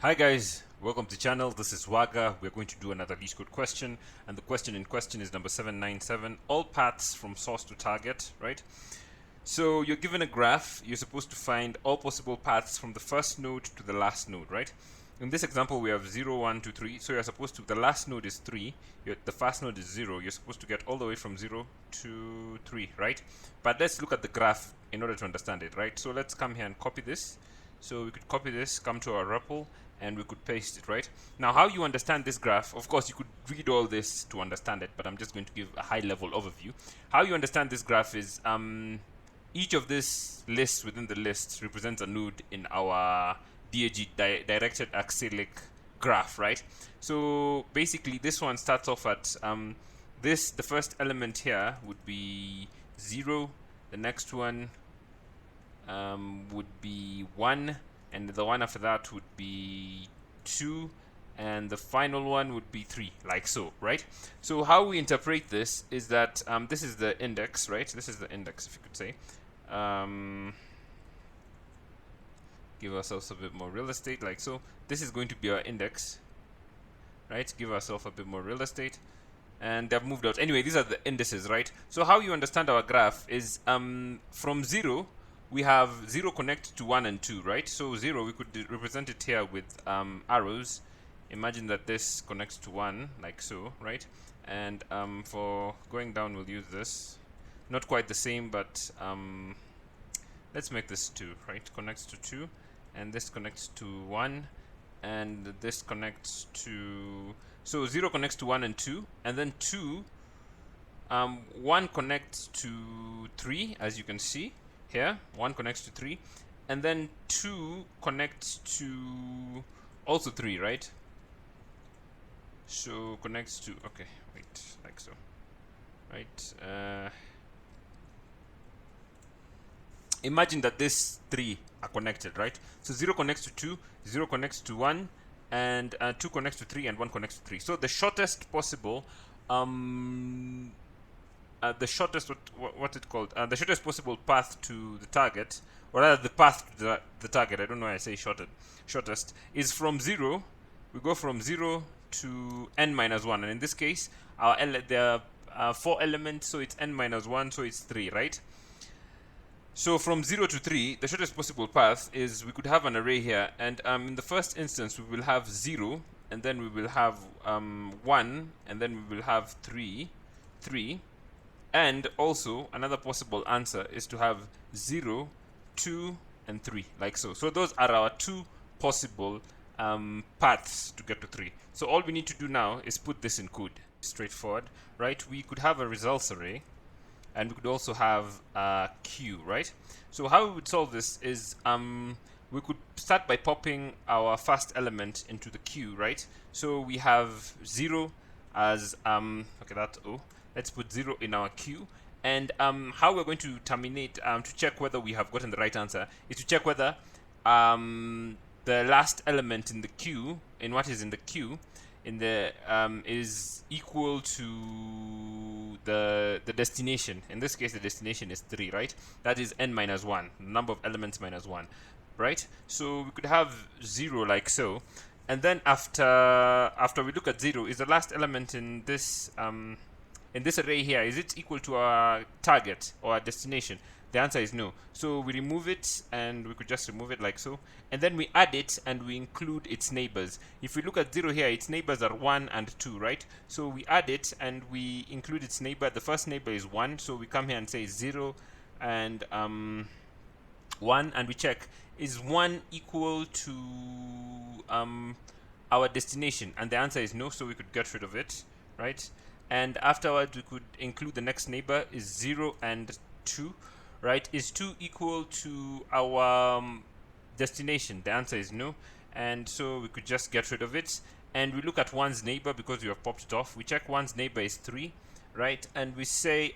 Hi guys, welcome to the channel. This is Waga. We're going to do another Leetcode question, and the question in question is number 797. All paths from source to target, right? So you're given a graph. You're supposed to find all possible paths from the first node to the last node, right? In this example, we have 0, 1, 2, 3. So you're supposed to, the last node is 3, the first node is 0. You're supposed to get all the way from 0 to 3, right? But let's look at the graph in order to understand it, right? So let's come here and copy this. So we could copy this, come to our REPL, and we could paste it, right? Now, how you understand this graph, of course, you could read all this to understand it, but I'm just going to give a high-level overview. How you understand this graph is each of these lists within the list represents a node in our DAG, directed acyclic graph, right? So basically, this one starts off at the first element here would be 0, the next one would be 1, and the one after that would be 2, and the final one would be 3, like so, right? So how we interpret this is that this is the index, right? This is the index, if you could say. Give ourselves a bit more real estate, like so. This is going to be our index, right? Give ourselves a bit more real estate, and they've moved out. Anyway, these are the indices, right? So how you understand our graph is from 0, we have 0 connect to 1 and 2, right? So 0, we could represent it here with arrows. Imagine that this connects to 1, like so, right? And for going down, we'll use this. Not quite the same, but let's make this 2, right? Connects to 2, and this connects to 1, and this connects to... So 0 connects to 1 and 2, and then 2, 1 connects to 3, as you can see. Here, 1 connects to 3, and then 2 connects to also 3, right? So connects to, okay, wait, like so, right? Imagine that these 3 are connected, right? So 0 connects to 2, 0 connects to 1, and 2 connects to 3, and 1 connects to 3. So the shortest possible the shortest the shortest possible path to the target, or rather the path to the target, I don't know why I say shortest, is from 0. We go from 0 to n minus 1, and in this case there are 4 elements, so it's n minus 1, so it's 3, right? So from 0 to 3, the shortest possible path is, we could have an array here, and in the first instance we will have 0, and then we will have 1, and then we will have 3, and also another possible answer is to have 0, 2, and 3, like so. So those are our 2 possible paths to get to 3. So all we need to do now is put this in code. Straightforward, right? We could have a results array, and we could also have a queue, right? So how we would solve this is we could start by popping our first element into the queue, right? So we have 0 as okay, that's O. Let's put 0 in our queue, and how we're going to terminate to check whether we have gotten the right answer is to check whether the last element in the queue, in what is in the queue, in the is equal to the destination. In this case, the destination is 3, right? That is n minus 1, number of elements minus 1, right? So we could have 0 like so, and then after we look at 0, is the last element in this array here, is it equal to our target or our destination? The answer is no. So we remove it, and we could just remove it like so, and then we add it and we include its neighbors. If we look at 0 here, its neighbors are 1 and 2, right? So we add it and we include its neighbor. The first neighbor is 1, so we come here and say 0 and 1, and we check, is 1 equal to our destination? And the answer is no, so we could get rid of it, right? And afterwards we could include the next neighbor, is 0 and 2, right? Is 2 equal to our destination? The answer is no, and so we could just get rid of it. And we look at 1's neighbor because we have popped it off. We check 1's neighbor is 3, right? And we say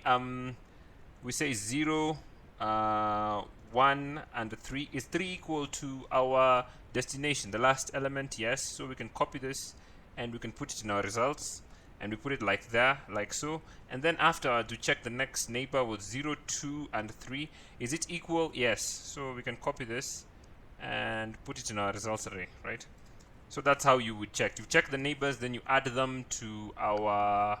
0, 1, and 3. Is 3 equal to our destination, the last element? Yes. So we can copy this and we can put it in our results, and we put it like there, like so. And then afterwards we check the next neighbor with 0, 2, and 3. Is it equal? Yes. So we can copy this and put it in our results array, right? So that's how you would check. You check the neighbors, then you add them to our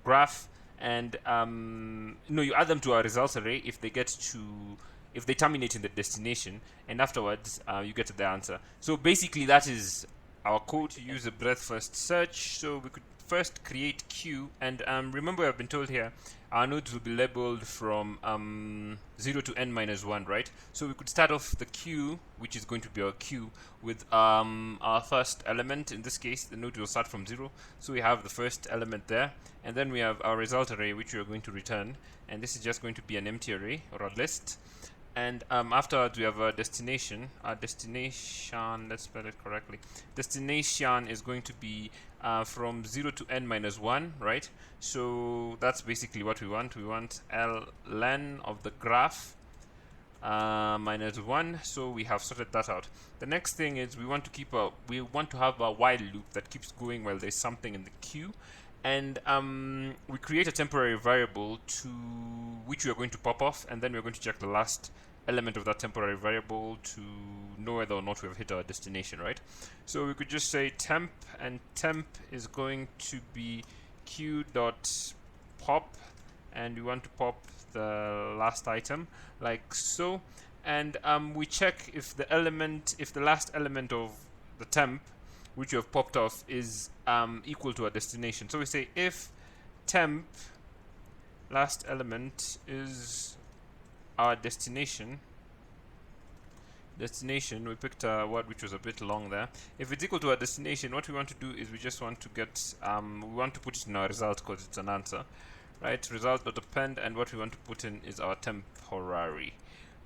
graph, and no, you add them to our results array if they terminate in the destination, and afterwards you get the answer. So basically that is our code to use a breadth first search. So we could first create queue, and remember I've been told here our nodes will be labeled from 0 to n minus 1, right? So we could start off the queue, which is going to be our queue, with our first element. In this case, the node will start from 0, so we have the first element there, and then we have our result array, which we are going to return, and this is just going to be an empty array or a list. And afterwards we have our destination. Our destination, let's spell it correctly, destination is going to be from 0 to n minus 1, right? So that's basically what we want. We want ln of the graph minus 1. So we have sorted that out. The next thing is we want to have a while loop that keeps going while there's something in the queue, and we create a temporary variable to which we are going to pop off, and then we're going to check the last element of that temporary variable to know whether or not we have hit our destination, right? So we could just say temp, and temp is going to be q.pop, and we want to pop the last item like so, and we check if the last element of the temp which you have popped off is equal to our destination. So we say if temp last element is our destination, we picked a word which was a bit long there. If it's equal to our destination, what we want to do is we just want to get we want to put it in our result because it's an answer, right? Result.append, and what we want to put in is our temporary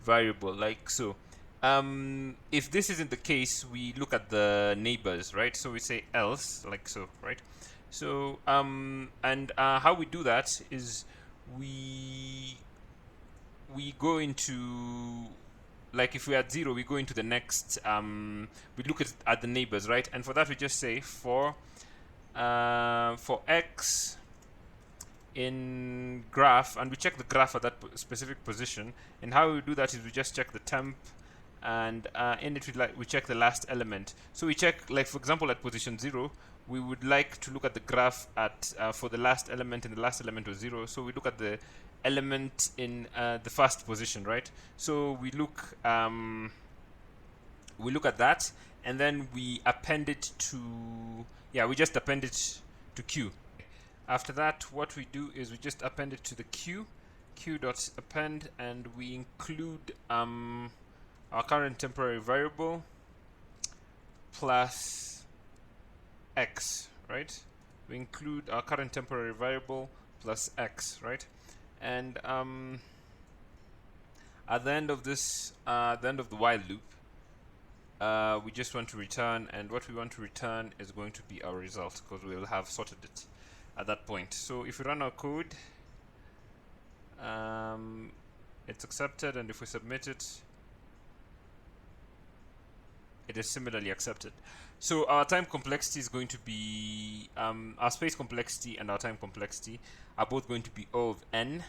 variable like so. If this isn't the case, we look at the neighbors, right? So we say else like so, right? So how we do that is we go into, like, if we're at 0, we go into the next we look at the neighbors, right? And for that we just say for x in graph, and we check the graph at that specific position. And how we do that is we just check the temp, and in it we check the last element. So we check, like, for example, at position 0, we would like to look at the graph at for the last element, and the last element was 0. So we look at the element in the first position, right? So we look at that, and then we append it to, we just append it to queue. After that, what we do is we just append it to the queue.append, and we include our current temporary variable plus x, right? We include our current temporary variable plus x, right? And at the end of this, the end of the while loop, we just want to return, and what we want to return is going to be our result, because we will have sorted it at that point. So if we run our code, it's accepted, and if we submit it, it is similarly accepted. So our time complexity is going to be our space complexity and our time complexity are both going to be O of n,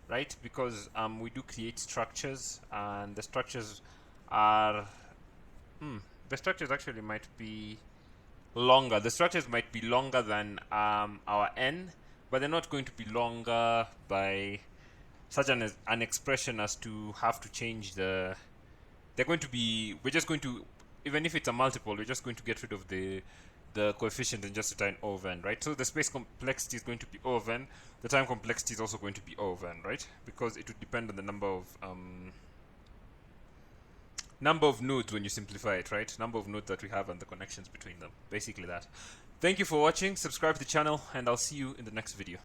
right? Because we do create structures, and the structures are the structures actually might be longer. The structures might be longer than our n, but they're not going to be longer by such an expression as to have to change the. They're going to be. We're just going to, even if it's a multiple, we're just going to get rid of the coefficient and just return O of n, right? So the space complexity is going to be O of n. The time complexity is also going to be O of n, right? Because it would depend on the number of nodes when you simplify it, right? Number of nodes that we have and the connections between them. Basically that. Thank you for watching. Subscribe to the channel, and I'll see you in the next video.